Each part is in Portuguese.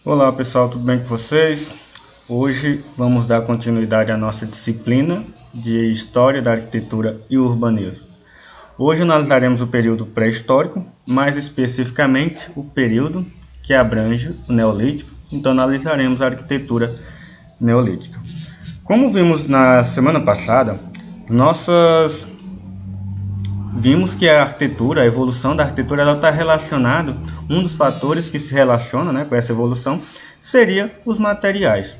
Olá pessoal, tudo bem com vocês? Hoje vamos dar continuidade à nossa disciplina de História da Arquitetura e Urbanismo. Hoje analisaremos o período pré-histórico, mais especificamente o período que abrange o Neolítico, então analisaremos a arquitetura neolítica. Como vimos na semana passada, vimos que a evolução da arquitetura, ela está relacionada, um dos fatores que se relaciona, né, com essa evolução, seria os materiais.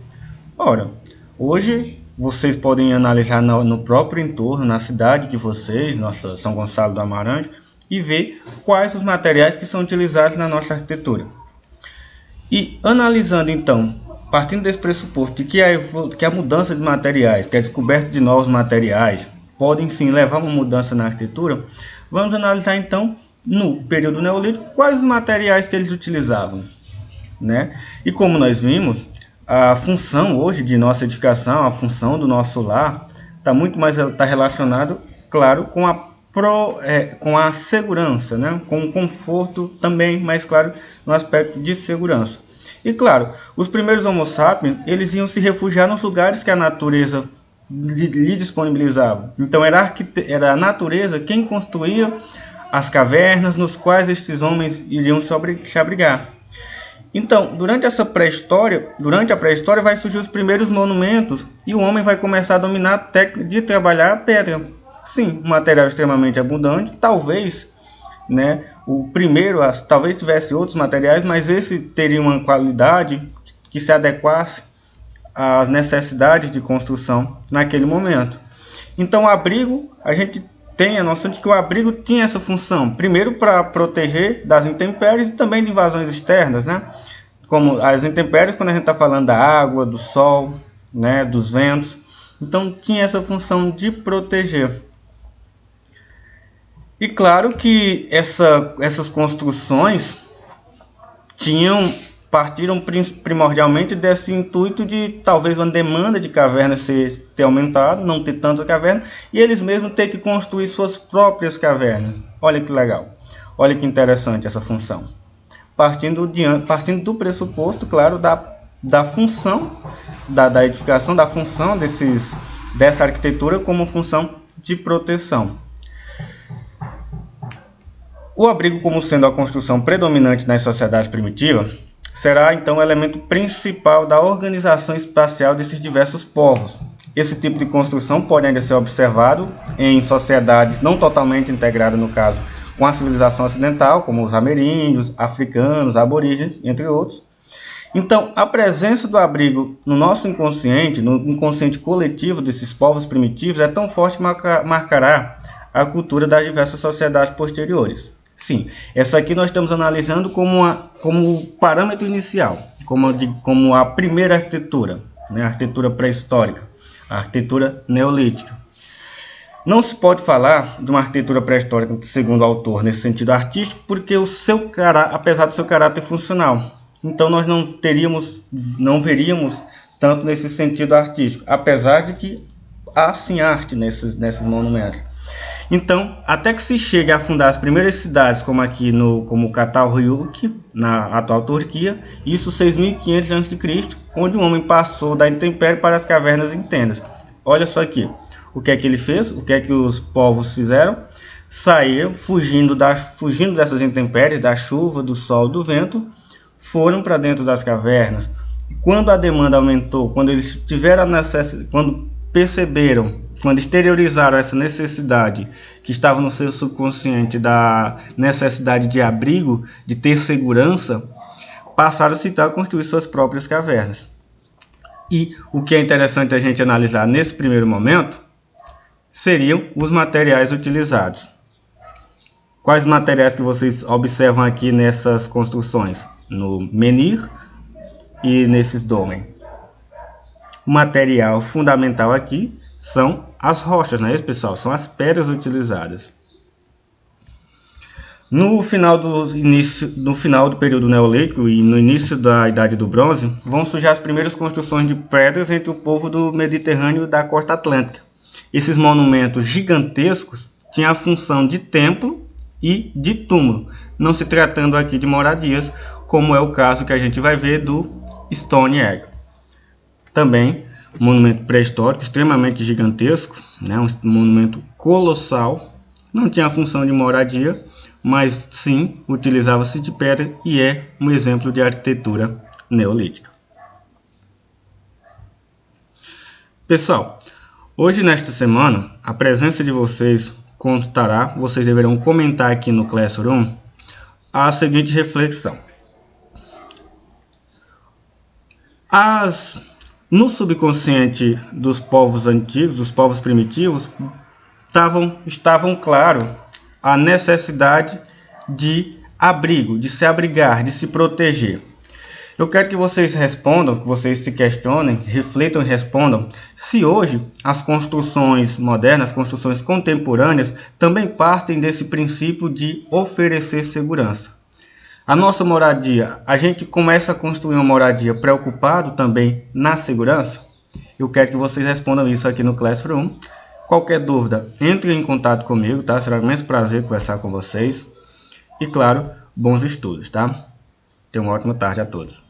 Ora, hoje vocês podem analisar no próprio entorno, na cidade de vocês, nossa São Gonçalo do Amarante, e ver quais os materiais que são utilizados na nossa arquitetura. E analisando então, partindo desse pressuposto de que a mudança de materiais, que a descoberta de novos materiais, podem sim levar a uma mudança na arquitetura, vamos analisar então, no período neolítico, quais os materiais que eles utilizavam, né? E como nós vimos, a função hoje de nossa edificação, a função do nosso lar, está muito mais relacionado, claro, com a segurança, né? Com o conforto também, mas claro, no aspecto de segurança. E claro, os primeiros Homo sapiens, eles iam se refugiar nos lugares que a natureza lhe disponibilizava. Então era a natureza quem construía as cavernas nos quais esses homens iriam se abrigar. Então, durante a pré-história vai surgir os primeiros monumentos e o homem vai começar a dominar a técnica de trabalhar a pedra. Sim, um material extremamente abundante, talvez, né, o primeiro talvez tivesse outros materiais, mas esse teria uma qualidade que se adequasse às necessidades de construção naquele momento. Então, o abrigo, a gente tem a noção de que o abrigo tinha essa função, primeiro para proteger das intempéries e também de invasões externas, né? Como as intempéries, quando a gente está falando da água, do sol, né, dos ventos. Então, tinha essa função de proteger. E claro que essas construções partiram primordialmente desse intuito de talvez uma demanda de cavernas ter aumentado, não ter tanta caverna, e eles mesmos ter que construir suas próprias cavernas. Olha que legal, olha que interessante essa função. Partindo do pressuposto, claro, da função da edificação, da função dessa arquitetura como função de proteção. O abrigo, como sendo a construção predominante nas sociedades primitivas, será então o elemento principal da organização espacial desses diversos povos. Esse tipo de construção pode ainda ser observado em sociedades não totalmente integradas, no caso, com a civilização ocidental, como os ameríndios, africanos, aborígenes, entre outros. Então, a presença do abrigo no nosso inconsciente, no inconsciente coletivo desses povos primitivos, é tão forte que marcará a cultura das diversas sociedades posteriores. Sim, essa aqui nós estamos analisando como parâmetro inicial, como a primeira arquitetura, né? A arquitetura pré-histórica, a arquitetura neolítica. Não se pode falar de uma arquitetura pré-histórica, segundo o autor, nesse sentido artístico, porque apesar do seu caráter funcional, então nós não veríamos tanto nesse sentido artístico, apesar de que há sim arte nesses monumentos. Então, até que se chegue a fundar as primeiras cidades, como Catalhuyuk, na atual Turquia, isso 6.500 a.C., onde o homem passou da intempérie para as cavernas internas. Olha só aqui, o que é que ele fez, o que é que os povos fizeram? Saíram fugindo dessas intempéries, da chuva, do sol, do vento, foram para dentro das cavernas. Quando a demanda aumentou, quando eles tiveram a necessidade, quando exteriorizaram essa necessidade que estava no seu subconsciente da necessidade de abrigo, de ter segurança, passaram a construir suas próprias cavernas. E o que é interessante a gente analisar nesse primeiro momento seriam os materiais utilizados. Quais materiais que vocês observam aqui nessas construções? No menhir e nesses dolmen. O material fundamental aqui são as rochas, né, pessoal? São as pedras utilizadas. No final do período neolítico e no início da Idade do Bronze, vão surgir as primeiras construções de pedras entre o povo do Mediterrâneo e da costa atlântica. Esses monumentos gigantescos tinham a função de templo e de túmulo, não se tratando aqui de moradias, como é o caso que a gente vai ver do Stonehenge. Também um monumento pré-histórico extremamente gigantesco, né? Um monumento colossal, não tinha a função de moradia, mas sim utilizava-se de pedra e é um exemplo de arquitetura neolítica. Pessoal, hoje nesta semana a presença de vocês constará, vocês deverão comentar aqui no Classroom a seguinte reflexão. No subconsciente dos povos antigos, dos povos primitivos, estavam claro a necessidade de abrigo, de se abrigar, de se proteger. Eu quero que vocês respondam, que vocês se questionem, reflitam e respondam se hoje as construções modernas, as construções contemporâneas também partem desse princípio de oferecer segurança. A nossa moradia, a gente começa a construir uma moradia preocupado também na segurança? Eu quero que vocês respondam isso aqui no Classroom. Qualquer dúvida, entre em contato comigo, tá? Será um imenso prazer conversar com vocês. E claro, bons estudos, tá? Tenham uma ótima tarde a todos.